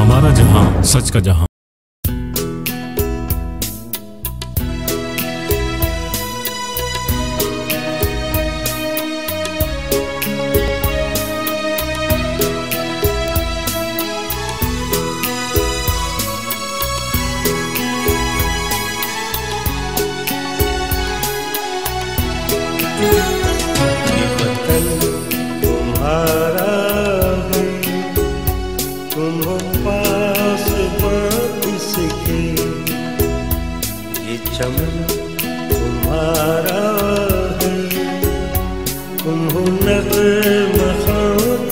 हमारा जहां, सच का जहां। तुम्हारा है, तुम हो पास इसके, ये चमन तुम्हारा है, तुम हो नग़्मा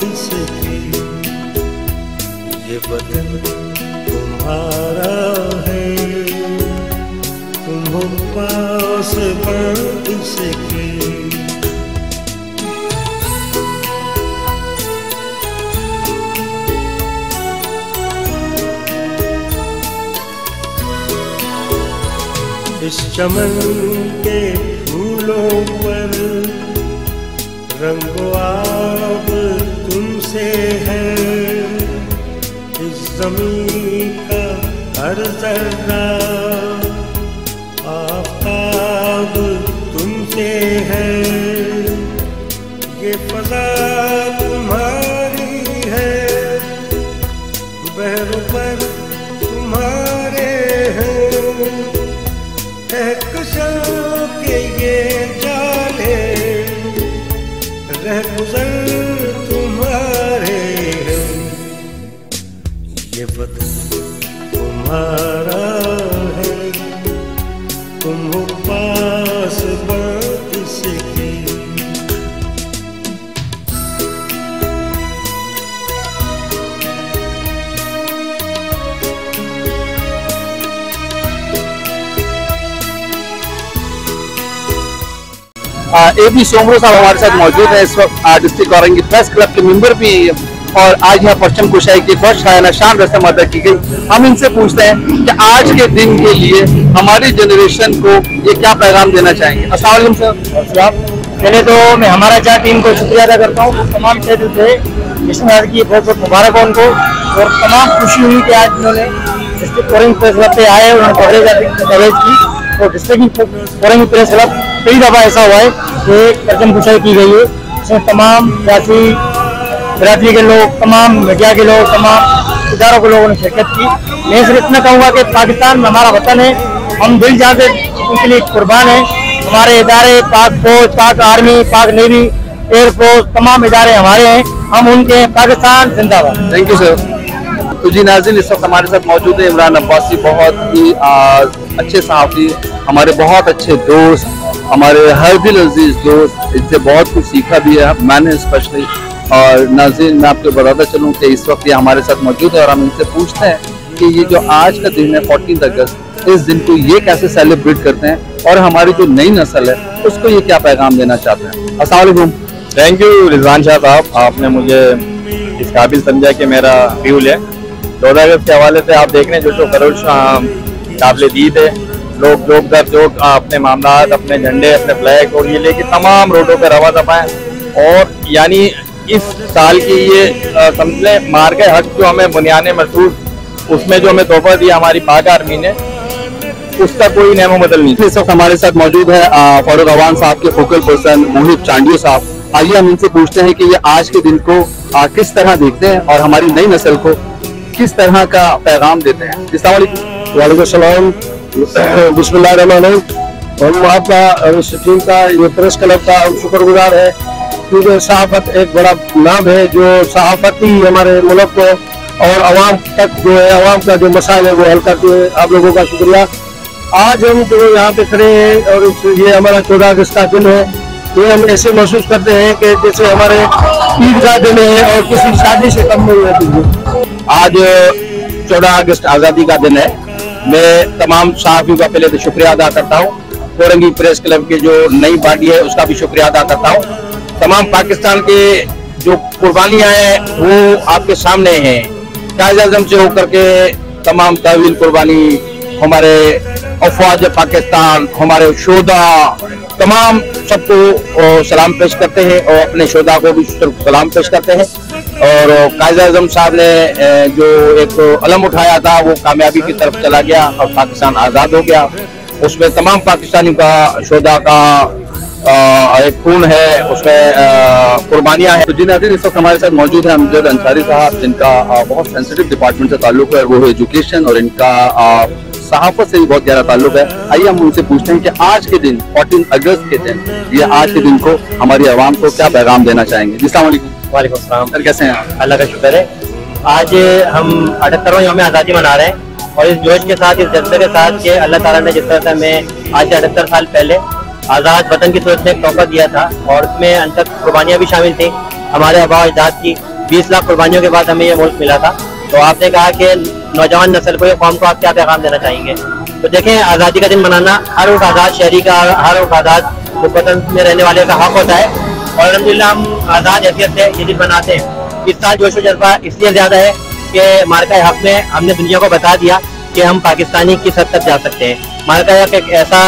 इसके, ये वतन तुम्हारा है, तुम हो पास इसके। इस चमन के फूलों पर रंगो आब तुमसे है, इस ज़मीं का हर ज़र्रा आफ़ताब तुमसे है, ये फ़ज़ा तुम्हारी है, बहर पर तुम्हारे हैं, कहकशां के ये जाले रह गुज़र तुम्हारे हैं, ये वतन तुम्हारा है, तुम हो पास इसके। AB सोमरो साहब हमारे साथ मौजूद है इस वक्त, डिस्ट्रिक्ट औरंगी प्रेस क्लब के मेंबर भी हैं और आज यहाँ परचम कुशाई की बहुत शायाना शान रस्म अदा की गई। हम इनसे पूछते हैं कि आज के दिन के लिए हमारी जनरेशन को ये क्या पैगाम देना चाहेंगे। अस्सलाम वालेकुम सर। पहले तो मैं हमारा चार टीम को शुक्रिया अदा करता हूँ, तमाम शहर थे इसमें की बहुत बहुत मुबारक हो उनको, और तमाम खुशी हुई कि आज उन्होंने डिस्ट्रिक्ट औरंगी प्रेस क्लब पे आए, उन्होंने कवरेज की, और डिस्ट्रिक्ट औरंगी प्रेस क्लब कई दफ़ा ऐसा हुआ है कि परचम कुशाई की गई है, इसमें तमाम सियासी बिरादरी के लोग, तमाम मीडिया के लोग, तमाम इदारों के लोगों ने शिरकत की। मैं सिर्फ इतना कहूँगा कि पाकिस्तान हमारा वतन है, हम दिल जान से उनके लिए कुर्बान हैं। हमारे इदारे पाक फौज, पाक आर्मी, पाक नेवी, एयरफोर्स, तमाम इदारे हमारे हैं, हम उनके, पाकिस्तान जिंदाबाद। Thank you sir. तो जी नाज़रीन, इस वक्त हमारे साथ मौजूद है इमरान अब्बासी, बहुत ही अच्छे सहाफ़ी, हमारे बहुत अच्छे दोस्त, हमारे हर दिल अजीज दोस्त, इनसे बहुत कुछ सीखा भी है मैंने स्पेशली। और नाज़रीन, मैं आपको बताता चलूँ कि इस वक्त ये हमारे साथ मौजूद है और हम इनसे पूछते हैं कि ये जो आज का दिन है 14 अगस्त, इस दिन को ये कैसे सेलिब्रेट करते हैं और हमारी जो नई नस्ल है उसको ये क्या पैगाम देना चाहते हैं। अस्सलाम वालेकुम। थैंक यू रिजवान शाह साहब, आपने मुझे इस काबिल समझा कि मेरा फ्यूल है। 14 अगस्त के हवाले से आप देख रहे हैं जो खरोश काबिल दीद है, लोग जोक दर जोक अपने मामला, अपने झंडे, अपने फ्लैग और ये लेके तमाम रोडों पर रवा दफा है। और यानी इस साल की ये समझ मार के हक जो हमें बुनियाने महसूस, उसमें जो हमें तोहफा दिया हमारी पाक आर्मी ने, उसका कोई नेमो बदल नहीं। इस वक्त हमारे साथ मौजूद है फारूक अवान साहब के फोकल पर्सन मोहित चांडियो साहब। आइए हम इनसे पूछते हैं कि ये आज के दिन को किस तरह देखते हैं और हमारी नई नस्ल को किस तरह का पैगाम देते हैं। अस्सलाम वालेकुम। वालेकुम सलाम, बिस्मिल्लाहिर्रहमानिर्रहीम। हम आपका इस टीम का, ये प्रेस क्लब का शुक्रगुजार है, क्योंकि सहाफत एक बड़ा नाम है जो सहाफत ही हमारे मुल्क को और आवाम तक जो है, आवाम का जो मसाइल है वो हल करती है। आप लोगों का शुक्रिया। आज हम जो यहाँ पे खड़े हैं और ये हमारा 14 अगस्त का दिन है, ये हम ऐसे महसूस करते हैं कि जैसे हमारे ईद का दिन है और किसी शादी से कम नहीं होती है। आज 14 अगस्त आज़ादी का दिन है। मैं तमाम सहाफ़ियों का पहले तो शुक्रिया अदा करता हूँ, औरंगी प्रेस क्लब की जो नई बॉडी है उसका भी शुक्रिया अदा करता हूँ। तमाम पाकिस्तान के जो कुर्बानियाँ हैं वो आपके सामने हैं। कायद आज़म से होकर के तमाम तहवील कुर्बानी, हमारे अफवाज पाकिस्तान, हमारे शोधा, तमाम सबको सलाम पेश करते हैं और अपने शोधा को भी सलाम पेश करते हैं। और कायद आज़म साहब ने जो एक अलम उठाया था वो कामयाबी की तरफ चला गया और पाकिस्तान आज़ाद हो गया। उसमें तमाम पाकिस्तानी का शोधा का एक खून है, उसमें कुर्बानियां हैं। तो जी नाज़रीन, इस वक्त हमारे साथ मौजूद है अमजद अंसारी साहब, जिनका बहुत सेंसिटिव डिपार्टमेंट से ताल्लुक है, वो है एजुकेशन, और इनका सहाफत से भी बहुत गहरा ताल्लुक है। आइए हम उनसे पूछते हैं कि आज के दिन 14 अगस्त के दिन, ये आज के दिन को हमारी आवाम को क्या पैगाम देना चाहेंगे? जी अस्सलाम वालेकुम। वालेकुम सलाम सर, कैसे हैं आप? अल्लाह का शुक्र है। आज हम 78वां यौम आज़ादी मना रहे हैं और इस जोश के साथ, इस जज्बे के साथ कि अल्लाह ताला ने जिस तरह से हमें आज से 78 साल पहले आज़ाद वतन की सूरत में एक तोहफा दिया था और उसमें अंतत कुर्बानियाँ भी शामिल थी हमारे आबा अजदाद की। 20 लाख कुर्बानियों के बाद हमें ये मुल्क मिला था। तो आपने कहा कि नौजवान नस्ल को, ये कौम को आप क्या पैगाम देना चाहेंगे? तो देखें, आज़ादी का दिन मनाना हर एक आज़ाद शहरी का, हर एक आज़ाद वतन में रहने वाले का हक होता है और अल्हम्दुलिल्लाह हम आज़ाद हैसियत से ये दिन मनाते हैं। इस साल जोश व जज्बा इसलिए ज़्यादा है कि मार्का हक में हमने दुनिया को बता दिया कि हम पाकिस्तानी किस हद तक जा सकते हैं। मार्का हक एक ऐसा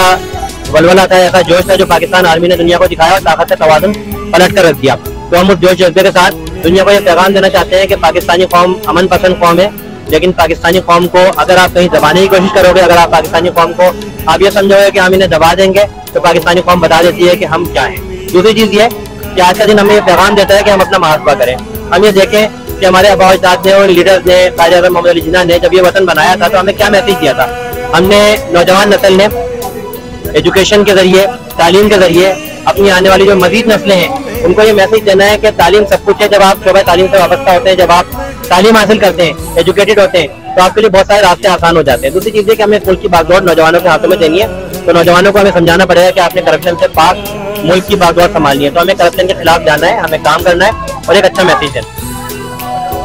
वलवला था, ऐसा जोश था जो पाकिस्तान आर्मी ने दुनिया को दिखाया और ताकत से तवाज़ुन पलट कर रख दिया। तो हम उस जोश जज्बे के साथ दुनिया को ये पैगाम देना चाहते हैं कि पाकिस्तानी कौम अमन पसंद कौम है, लेकिन पाकिस्तानी कौम को अगर आप कहीं दबाने की कोशिश करोगे, अगर आप पाकिस्तानी कौम को आप ये समझोगे कि हम इन्हें दबा देंगे, तो पाकिस्तानी कौम बता देती है कि हम क्या हैं। दूसरी चीज़ ये कि आज का दिन हमें ये पैगाम देता है कि हम अपना मुहासबा करें। हम ये देखें कि हमारे आबा अजदाद ने और लीडर्स ने, कायद आज़म मोहम्मद अली जिन्ना ने जब ये वतन बनाया था तो हमें क्या मैसेज दिया था? हमने नौजवान नस्ल ने एजुकेशन के जरिए, तालीम के जरिए अपनी आने वाली जो मजीद नस्लें हैं उनको ये मैसेज देना है कि तालीम सब कुछ है। जब आप शोबा तालीम से वाबस्ता होते हैं, जब आप तालीम हासिल करते हैं, एजुकेटेड होते हैं, तो आपके लिए बहुत सारे रास्ते आसान हो जाते हैं। दूसरी चीज़ है कि हमें मुल्क की बागडोर नौजवानों के हाथों में देनी है। तो नौजवानों को हमें समझाना पड़ेगा कि आपने करप्शन से पाक मुल्क की बागडोर संभालनी है। तो हमें करप्शन के खिलाफ जाना है, हमें काम करना है और एक अच्छा मैसेज है।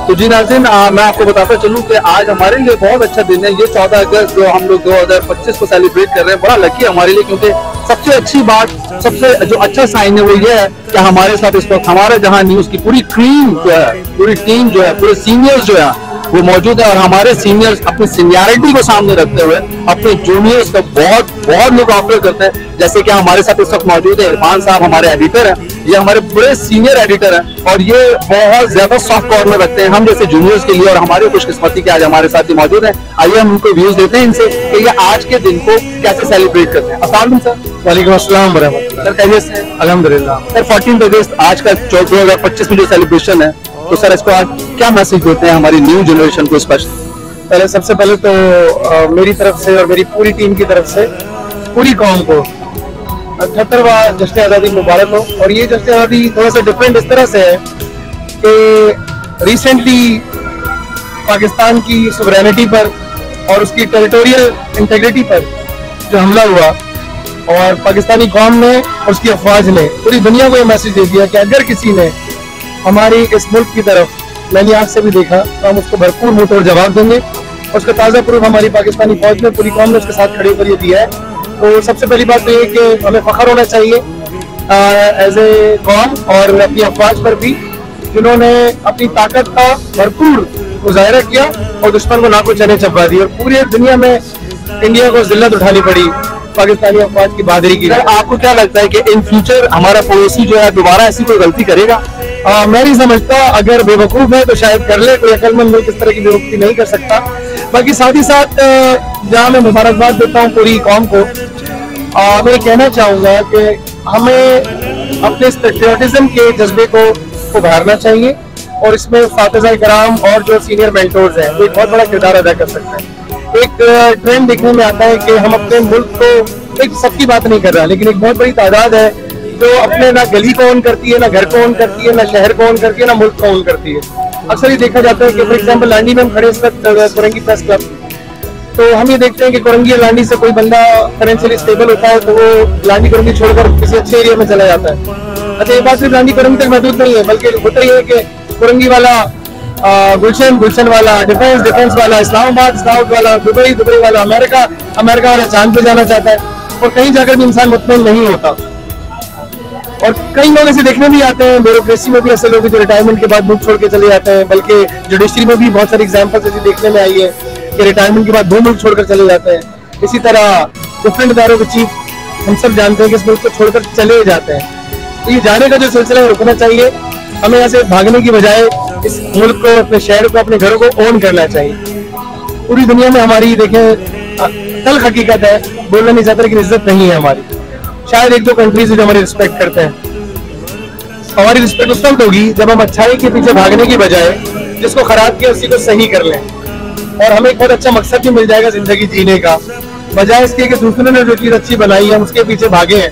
तो जी नाज़रीन, मैं आपको बताता चलूं कि आज हमारे लिए बहुत अच्छा दिन है। ये 14 अगस्त जो हम लोग 2025 को सेलिब्रेट कर रहे हैं, बड़ा लकी है हमारे लिए, क्योंकि सबसे अच्छी बात, सबसे जो अच्छा साइन है वो ये है कि हमारे साथ इस वक्त हमारे जहां न्यूज की पूरी क्रीम जो है, पूरी टीम जो है, पूरे सीनियर्स जो है वो मौजूद है। और हमारे सीनियर्स अपनी सीनियरिटी को सामने रखते हुए अपने जूनियर्स को बहुत लुक आफ्टर करते हैं। जैसे कि हमारे साथ इस वक्त मौजूद है इरफान साहब, हमारे एडिटर हैं, ये हमारे बड़े सीनियर एडिटर हैं और ये बहुत ज्यादा सॉफ्ट कॉर्नर रखते हैं हम जैसे जूनियर्स के लिए, और हमारी खुशकिस्मती के आज हमारे साथ ही मौजूद है। आइए हम उनको व्यूज देते हैं इनसे कि ये आज के दिन को कैसे सेलिब्रेट करते हैं। अस्सलाम वालेकुम सर। वालेकुम अस्सलाम वरहमतुल्लाह। सर कैसे से? अल्हम्दुलिल्लाह। सर 14 अगस्त आज का 2025 में जो सेलिब्रेशन है, तो सर इसको आज क्या मैसेज देते हैं हमारी न्यू जनरेशन को स्पेशली? पहले सबसे पहले तो मेरी तरफ से और मेरी पूरी टीम की तरफ से पूरी कौम को 78वां जश्न आज़ादी मुबारक हो। और ये जश्न आज़ादी थोड़ा सा डिफरेंट इस तरह से है कि रिसेंटली पाकिस्तान की सुवरेनिटी पर और उसकी टेरिटोरियल इंटेग्रिटी पर जो हमला हुआ, और पाकिस्तानी कौम ने और उसकी अफवाज ने पूरी दुनिया को ये मैसेज दे दिया कि अगर किसी ने हमारी इस मुल्क की तरफ मैंने आँख से भी देखा तो हम उसको भरपूर मुंह तोड़ जवाब देंगे। और उसका ताज़ा प्रूफ हमारी पाकिस्तानी फौज में पूरी कौम ने उसके साथ खड़े होकर ये दिया है। तो सबसे पहली बात तो ये कि हमें फख्र होना चाहिए एज ए कौम और अपनी अफवाज पर भी, जिन्होंने अपनी ताकत का भरपूर मुजाहरा किया और दुश्मन को नाको चने चबा दी, और पूरी दुनिया में इंडिया को जिल्लत उठानी पड़ी पाकिस्तानी अफवाज की बहादुरी की। आपको क्या लगता है कि इन फ्यूचर हमारा पड़ोसी जो है दोबारा ऐसी कोई गलती करेगा? मैं नहीं समझता, अगर बेवकूफ है तो शायद कर ले, कोई अकलमंद लोग इस तरह की बेवकूफ़ी नहीं कर सकता। बाकी साथ ही साथ जहाँ मैं मुबारकबाद देता हूँ पूरी कौम को, मैं कहना चाहूँगा कि हमें अपने पेट्रियटिज्म के जज्बे को उभारना चाहिए और इसमें फातिज़ा कराम और जो सीनियर मेंटोर्स हैं वो एक बहुत बड़ा किरदार अदा कर सकते हैं। एक ट्रेंड देखने में आता है कि हम अपने मुल्क को, एक सबकी बात नहीं कर रहा, लेकिन एक बहुत बड़ी तादाद है जो अपने ना गली को ओन करती है, ना घर को ओन करती है, ना शहर को ओन करती है, ना मुल्क को ओन करती है। अक्सर ये देखा जाता है कि फॉर एग्जाम्पल लांडी में हम खड़े इस वक्त कोरंगी प्रेस क्लब, तो हम ये देखते हैं कि कोरंगी और लांडी से कोई बंदा फाइनेंशियली स्टेबल होता है तो वो लांडी कोरंगी छोड़कर किसी अच्छे एरिया में चला जाता है। अच्छा, ये बात सिर्फ लांडी कोरंगी तक महदूद नहीं है, बल्कि होता ही है कि कोरंगी वाला गुलशन वाला, डिफेंस वाला, इस्लामाबाद वाला, दुबई वाला, अमेरिका वाला चांद पे जाना चाहता है, और कहीं जाकर भी इंसान मुतमईन नहीं होता। और कई लोग ऐसे देखने भी आते हैं, ब्यूरोक्रेसी में भी ऐसे लोग जो रिटायरमेंट के बाद मुल्क छोड़ के चले जाते हैं, बल्कि जुडिशरी में भी बहुत सारी एग्जाम्पल्स ऐसी देखने में आई है कि रिटायरमेंट के बाद 2 मुल्क छोड़कर चले जाते हैं। इसी तरह डिफरेंट इदारों के चीफ हम सब जानते हैं कि इस मुल्क को छोड़कर चले जाते हैं। तो ये जाने का जो सिलसिला है रुकना चाहिए। हमें यहाँ से भागने की बजाय इस मुल्क को, अपने शहर को, अपने घरों को ओन करना चाहिए। पूरी दुनिया में हमारी देखें कल हकीकत है, बोलना नहीं चाहता लेकिन इज्जत नहीं है हमारी। शायद एक दो कंट्रीज जो हमारी रिस्पेक्ट करते हैं। हमारी रिस्पेक्ट उस वक्त होगी जब हम अच्छाई के पीछे भागने की बजाय जिसको खराब किया उसी को सही कर लें, और हमें एक बहुत अच्छा मकसद भी मिल जाएगा जिंदगी जीने का, बजाय इसके कि दूसरे ने जो चीज अच्छी बनाई है उसके पीछे भागे हैं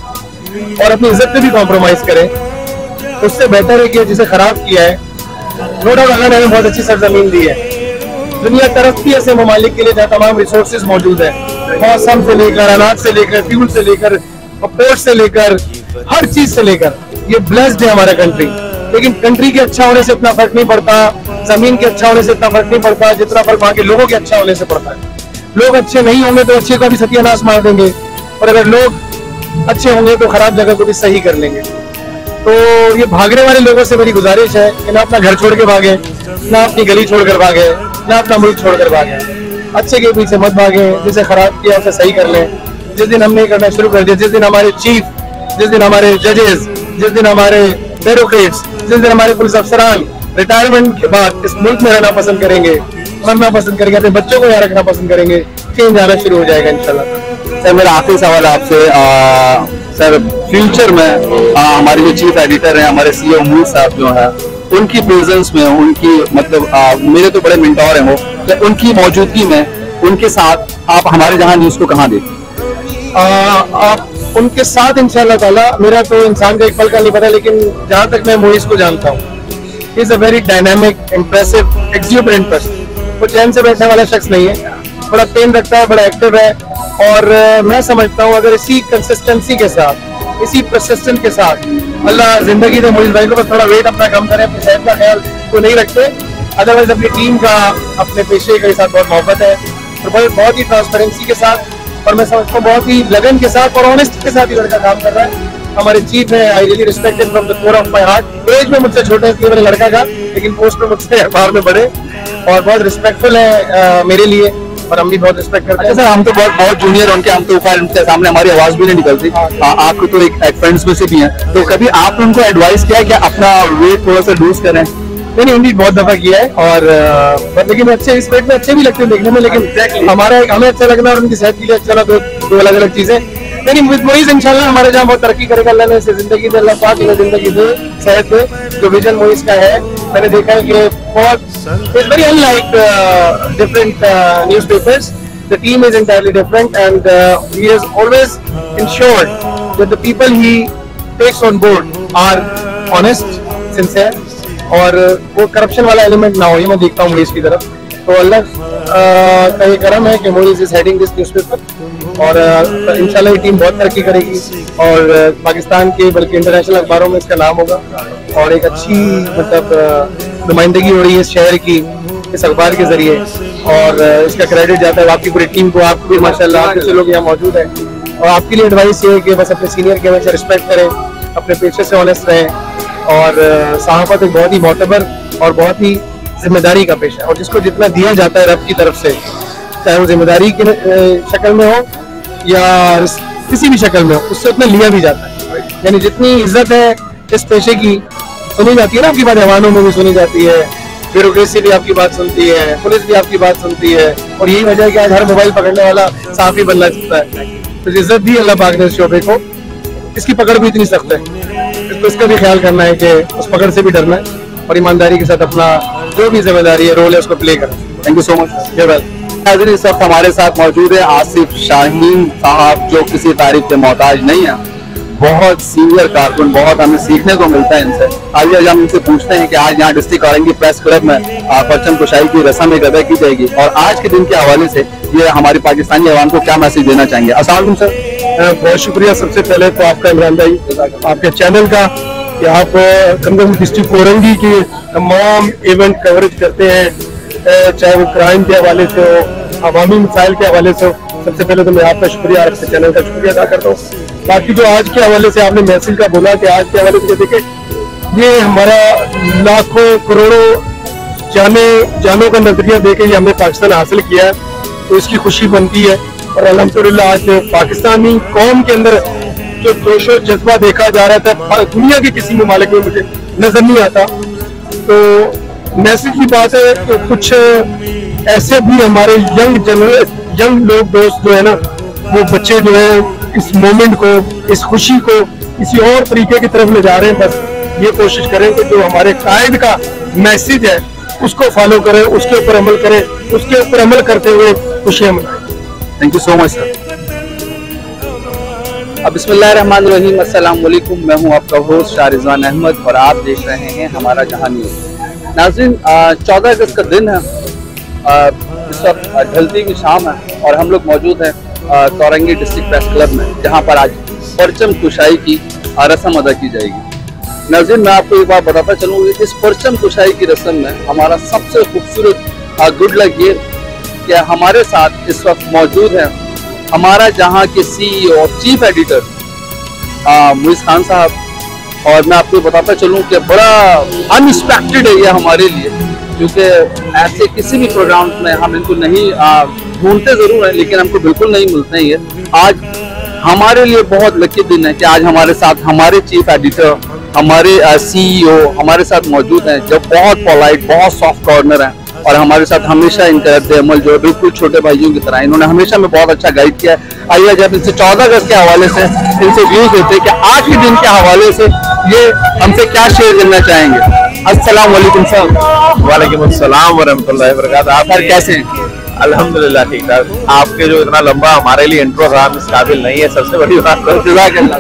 और अपनी इज्जत पे भी कॉम्प्रोमाइज करें। उससे बेहतर है कि जिसे खराब किया है, नो डाउट अल्लाह ने हमें बहुत अच्छी सरजमीन दी है। दुनिया तरक्की ऐसे ममालिक के लिए जहाँ तमाम रिसोर्सेज मौजूद है, मौसम से लेकर, अनाज से लेकर, फ्यूल से लेकर, पोर्ट से लेकर, हर चीज से लेकर, ये ब्लेस्ड है हमारा कंट्री। लेकिन कंट्री के अच्छा होने से इतना फर्क नहीं पड़ता, जमीन के अच्छा होने से इतना फर्क नहीं पड़ता जितना फर्क वहाँ के लोगों के अच्छा होने से पड़ता है। लोग अच्छे नहीं होंगे तो अच्छे का भी सत्यानाश मार देंगे, और अगर लोग अच्छे होंगे तो खराब जगह को भी सही कर लेंगे। तो ये भागने वाले लोगों से मेरी गुजारिश है कि ना अपना घर छोड़ के भागे, ना अपनी गली छोड़कर भागे, ना अपना मुल्क छोड़कर भागे। अच्छे के पीछे मत भागे, जिसे खराब किया उसे सही कर लें। जिस दिन हमने करना शुरू कर दिया, जिस दिन हमारे चीफ, जिस दिन हमारे जजेस, जिस दिन हमारे ब्यूरोक्रेट्स, जिस दिन हमारे पुलिस अफसरान रिटायरमेंट के बाद इस मुल्क में रहना पसंद करेंगे, मरना पसंद करेंगे, अपने बच्चों को यहाँ रखना पसंद करेंगे, चेंज आना शुरू हो जाएगा इंशाल्लाह। सर मेरा आखिरी सवाल आपसे, सर फ्यूचर में हमारे जो चीफ एडिटर हैं, हमारे CEO मूल साहब जो है, उनकी प्रेजेंस में, उनकी मतलब मेरे तो बड़े मेंटोर हैं वो, तो उनकी मौजूदगी में उनके साथ आप हमारे जहाँ न्यूज को कहाँ देखते? आप उनके साथ इंशाल्लाह ताला, मेरा तो इंसान का एक पल का नहीं पता, लेकिन जहाँ तक मैं मोइस को जानता हूँ, he is a very dynamic, impressive, exuberant person. वो चैन से बैठने वाला शख्स नहीं है, बड़ा पेन रखता है, बड़ा एक्टिव है। और मैं समझता हूँ अगर इसी कंसिस्टेंसी के साथ, इसी परसिस्टेंस के साथ अल्लाह जिंदगी दे मोइस भाई को, बस थोड़ा वेट अपना कम करे, अपनी सेहत का ख्याल तो नहीं रखते, अदरवाइज अपनी टीम का, अपने पेशे के साथ बहुत मोहब्बत है, और बहुत ही ट्रांसपेरेंसी के साथ, और मैं समझता हूँ बहुत ही लगन के साथ और ऑनेस्ट के साथ ही लड़का काम कर रहा है। हमारे चीफ है, I really respect from the core of my heart. Age में मुझसे छोटे हैं इसलिए मेरे लड़का का, लेकिन पोस्ट में मुझसे अखबार में बड़े, और बहुत रिस्पेक्टफुल है मेरे लिए, और हम भी बहुत रिस्पेक्ट करते हैं। सर हम तो बहुत जूनियर, उनके हम तो ऊपर, उनके सामने हमारी आवाज भी नहीं निकलती। आप तो एक फ्रेंड्स में से भी हैं, तो कभी आपने उनको एडवाइस किया कि अपना वेट थोड़ा सा लूज करें? नहीं, उन्हीं बहुत दफा किया है, और लेकिन अच्छे इस वेट में अच्छे भी लगते हैं देखने में, लेकिन हमें अच्छा लगना और उनकी सेहत के लिए अच्छा ना, दो अलग अलग चीजें। लेकिन मोइस इंशाल्लाह हमारे जहाँ बहुत तरक्की करेगा, अल्लाह ने इसे जिंदगी दे, अल्लाह पाक ने जिंदगी दे, सेहत दे। जो विजन मोइस का है, मैंने देखा है कि बहुत it's very unlike different newspapers. The team is entirely different, and he has always ensured that the people he takes on board are honest, sincere, और वो करप्शन वाला एलिमेंट ना हो, ये मैं देखता हूँ मोइस की तरफ। तो अल्लाह का ये करम है कि Moiz is heading this newspaper, और इंशाल्लाह ये टीम बहुत तरक्की करेगी, और पाकिस्तान के बल्कि इंटरनेशनल अखबारों में इसका नाम होगा, और एक अच्छी मतलब नुमाइंदगी हो रही है इस शहर की इस अखबार के जरिए, और इसका क्रेडिट जाता है आपकी पूरी टीम को। आप भी माशाल्लाह आप जैसे लोग यहाँ मौजूद हैं, और आपके लिए एडवाइस ये है कि बस अपने सीनियर के हमेशा रिस्पेक्ट करें, अपने पेशे से ऑनेस्ट रहें, और सहाफत एक बहुत ही मोतबर और बहुत ही जिम्मेदारी का पेशा है, और जिसको जितना दिया जाता है रब की तरफ से, चाहे वो जिम्मेदारी की शक्ल में हो या किसी भी शक्ल में हो, उससे उतना लिया भी जाता है। यानी जितनी इज्जत है इस पेशे की सुनी जाती है ना, आपकी बात जवानों में भी सुनी जाती है, ब्यूरोक्रेसी भी आपकी बात सुनती है, पुलिस भी आपकी बात सुनती है, और यही वजह है कि आज हर मोबाइल पकड़ने वाला साफी बनना चाहता है। तो इज्जत दी अल्लाह पाक ने इस शोबे को, इसकी पकड़ भी इतनी सख्त है, इसको इसका भी ख्याल करना है कि उस पकड़ से भी डरना है, और ईमानदारी के साथ अपना जो भी जिम्मेदारी है, रोल है, उसको प्ले करना। Thank you so much. नाज़रीन, इस वक्त हमारे साथ मौजूद है आसिफ शाहीन साहब, जो किसी तारीफ के मोहताज नहीं है, बहुत सीनियर कारकुन, बहुत हमें सीखने को मिलता है इनसे। आइए आज हम इनसे पूछते हैं कि आज यहाँ डिस्ट्रिक्ट औरंगी प्रेस क्लब में परचम कुशाई की रस्म एक अदा की जाएगी, और आज के दिन के हवाले से ये हमारी पाकिस्तानी अवाम को क्या मैसेज देना चाहेंगे? अस्सलाम वालेकुम सर। बहुत शुक्रिया सबसे पहले तो आपका, इमरान भाई, आपके चैनल का, कि आप कम डिस्ट्रिक्ट औरंगी के तमाम इवेंट कवरेज करते हैं, चाहे वो क्राइम के हवाले से हो, अवामी मसाइल के हवाले से हो। सबसे पहले तो मैं आपका शुक्रिया, आपके चैनल का शुक्रिया अदा करता हूँ। बाकी जो आज के हवाले से आपने महफिल का बोला कि आज के हवाले से देखे, ये हमारा लाखों करोड़ों जानों का नजरिया देके ये हमने पाकिस्तान हासिल किया है, तो इसकी खुशी बनती है। और अल्हम्दुलिल्लाह आज पाकिस्तानी कौम के अंदर जो जोश और जज्बा देखा जा रहा था, दुनिया के किसी ममालिक में मुझे नजर नहीं आता। तो मैसेज की बात है तो कुछ ऐसे भी हमारे यंग लोग दोस्त जो है ना, वो बच्चे जो है इस मोमेंट को, इस खुशी को किसी और तरीके की तरफ ले जा रहे हैं। बस ये कोशिश करें कि जो हमारे कायद का मैसेज है उसको फॉलो करें, उसके ऊपर अमल करें, उसके ऊपर अमल करते हुए खुशियां मनाएं। Thank you so much sir. बिस्मिल्लाहिर्रहमानिर्रहीम, अस्सलाम वालेकुम। मैं हूं आपका होस्ट शाह रिजवान अहमद और आप देख रहे हैं हमारा जहां न्यूज़। नाज़रीन, 14 अगस्त का दिन है, इस वक्त ढलती की शाम है और हम लोग मौजूद हैं तौरंगी डिस्ट्रिक्ट प्रेस क्लब में, जहां पर आज परचम कुशाई की रस्म अदा की जाएगी। नाज़रीन, मैं आपको एक बात बताता चलूँ, इस परचम कुशाई की रस्म में हमारा सबसे खूबसूरत गुड लक ये कि हमारे साथ इस वक्त मौजूद है हमारा जहां के CEO और चीफ एडिटर मुइज़ खान साहब। और मैं आपको बताता चलूं कि बड़ा अनएक्सपेक्टेड है ये हमारे लिए, क्योंकि ऐसे किसी भी प्रोग्राम में हम इनको नहीं ढूंढते ज़रूर हैं, लेकिन हमको बिल्कुल नहीं मिलते हैं। ये आज हमारे लिए बहुत लकी दिन है कि आज हमारे साथ हमारे चीफ एडिटर, हमारे CEO हमारे साथ मौजूद हैं, जो बहुत पोलाइट, बहुत सॉफ्ट कॉर्नर है और हमारे साथ हमेशा इनका रद्द-ए-अमल जो है बिल्कुल छोटे भाइयों की तरह, इन्होंने हमेशा में बहुत अच्छा गाइड किया है। आइए जब इनसे 14 अगस्त के हवाले से इनसे व्यूज देते हैं कि आज के दिन के हवाले से ये हमसे क्या शेयर करना चाहेंगे। अस्सलाम वालेकुम सर। वालेकुम अस्सलाम व रहमतुल्लाहि व बरकातहू। आप सर कैसे हैं? अल्हम्दुलिल्लाह ठीक ठाक। आपके जो इतना लंबा हमारे लिए इंट्रो था, हम इस काबिल नहीं है, सबसे बड़ी बात।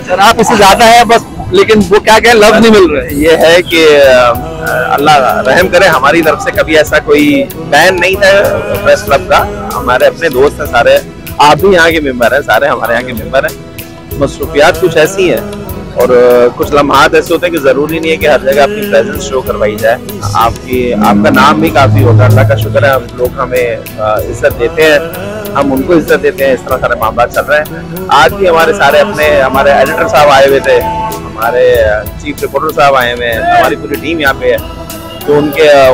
सर आप इससे ज्यादा है बस, लेकिन वो क्या कहें, लफ्ज नहीं मिल रहे। ये है कि अल्लाह रहम करे, हमारी तरफ से कभी ऐसा कोई बैन नहीं था प्रेस क्लब का। हमारे अपने दोस्त हैं सारे, आप भी यहाँ के मेंबर हैं, सारे हमारे यहाँ के मेंबर हैं। मसरूफियात कुछ ऐसी हैं और कुछ लम्हात ऐसे होते हैं कि जरूरी नहीं है कि हर जगह अपनी प्रेजेंस शो करवाई जाए। आपका नाम भी काफी होता है, अल्लाह का शुक्र है, लोग हमें इज्जत देते हैं, हम उनको इज्जत देते हैं। इस तरह सारे मामला चल रहे हैं। आज भी हमारे एडिटर साहब आए हुए थे, हमारे चीफ रिपोर्टर साहब आए हुए हैं, हमारी पूरी टीम यहाँ पे है। तो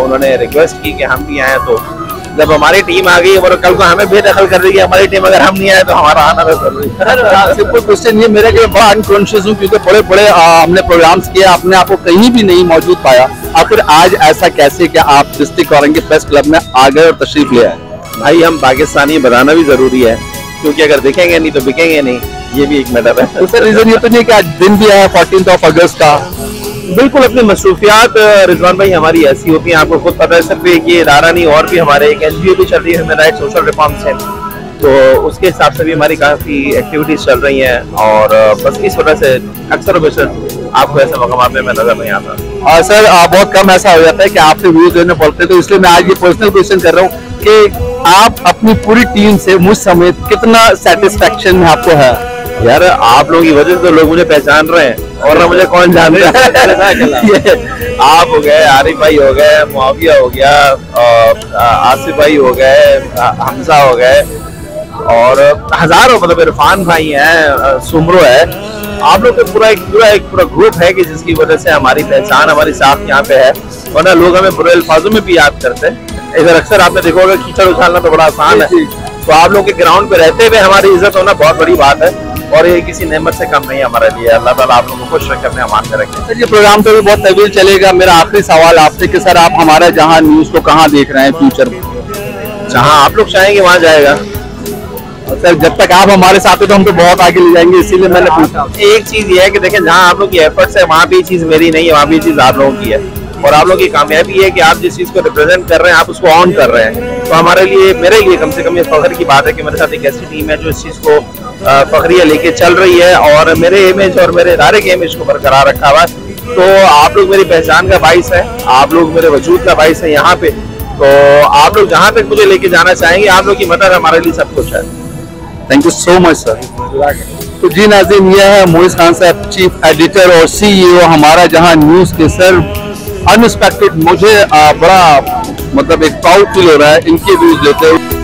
उन्होंने रिक्वेस्ट की कि हम भी आए, तो जब हमारी टीम आ गई और कल को हमें बेदखल कर देगी हमारी टीम, अगर हम नहीं आए तो हमारा आना जरूरी है। सिंपल क्वेश्चन ये मेरे लिए बड़ा अनकॉन्शियस हूँ, क्योंकि बड़े बड़े हमने प्रोग्राम्स किए, अपने आप को कहीं भी नहीं मौजूद पाया। आखिर आज ऐसा कैसे कि आप डिस्ट्रिक्ट औरंगी प्रेस क्लब में आ गए और तशरीफ ले आए? भाई, हम पाकिस्तानी बताना भी जरूरी है, क्योंकि अगर दिखेंगे नहीं तो बिकेंगे नहीं, ये भी एक मैटर है। तो सर रीजन ये तो नहीं कि आज दिन भी है 14 अगस्त का? बिल्कुल, अपनी मसरूफियात रिजवान भाई हमारी ऐसी होती हैं, आपको खुद पता है। सिर्फ एक ये इदारा नहीं, और भी हमारे एक NGO भी चल रही है, ह्यूमन राइट सोशल रिफॉर्म्स है, तो उसके हिसाब से भी हमारी काफ़ी एक्टिविटीज चल रही हैं। और बस इस वजह से अक्सर आपको ऐसे मकाम में नजर नहीं आता। और सर बहुत कम ऐसा हो जाता है कि आपसे व्यूज देने पड़ते हैं, तो इसलिए मैं आज ये पर्सनल क्वेश्चन कर रहा हूँ कि आप अपनी पूरी टीम से मुझ समेत कितना सेटिस्फेक्शन में आपको है? यार, आप लोगों की वजह से तो लोग मुझे पहचान रहे हैं, और ना मुझे कौन जान रहा है। आप हो गए, आरिफ भाई हो गए, मुआविया हो गया, आसिफ भाई हो गए, हमजा हो गए, और हजारों, मतलब इरफान भाई हैं, सुमरो है। आप लोग का पूरा एक ग्रुप है कि जिसकी वजह से हमारी पहचान, हमारी साख यहाँ पे है, वरना लोग हमें बुरे अल्फाजों में भी याद करते हैं। इधर अक्सर आपने देखा होगा कीचड़ उछालना तो बड़ा आसान है, तो आप लोग के ग्राउंड पे रहते हुए हमारी इज्जत होना बहुत बड़ी बात है, और ये किसी नेमत से कम नहीं है हमारे लिए। अल्लाह ताला आप लोगों को खुश रखे, अपने अमान में रखे। सर ये प्रोग्राम तो भी बहुत तवील चलेगा। मेरा आखिरी सवाल आपसे कि सर आप हमारा जहां न्यूज को कहां देख रहे हैं फ्यूचर में? जहां आप लोग चाहेंगे वहां जाएगा। और सर जब तक आप हमारे साथ हैं तो हम तो बहुत आगे ले जाएंगे, इसीलिए मैंने पूछा। एक चीज ये है कि देखें, जहां आप लोग की एफर्ट्स है वहां भी चीज मेरी नहीं है, वहां भी चीज आप लोगों की है, और आप लोगों की कामयाबी है कि आप जिस चीज को रिप्रेजेंट कर रहे हैं आप उसको ऑन कर रहे हैं। तो हमारे लिए, मेरे लिए कम से कम ये फख्र की बात है कि मेरे साथ एक ऐसी टीम है जो इस चीज को फखरिया लेके चल रही है, और मेरे इमेज और मेरे इदारे के इमेज को बरकरार रखा हुआ है। तो आप लोग मेरी पहचान का बाइस है, आप लोग मेरे वजूद का बाइस है यहाँ पे। तो आप लोग जहाँ तक मुझे लेके जाना चाहेंगे, आप लोग की मदद हमारे लिए सब कुछ है। Thank you so much sir. तो जी नाज़रीन, ये है मुइज़ खान साहब, चीफ एडिटर और CEO हमारा जहां न्यूज़ के। सर अनएक्सपेक्टेड, मुझे बड़ा मतलब एक प्राउड फील हो रहा है इनके व्यूज लेते हुए।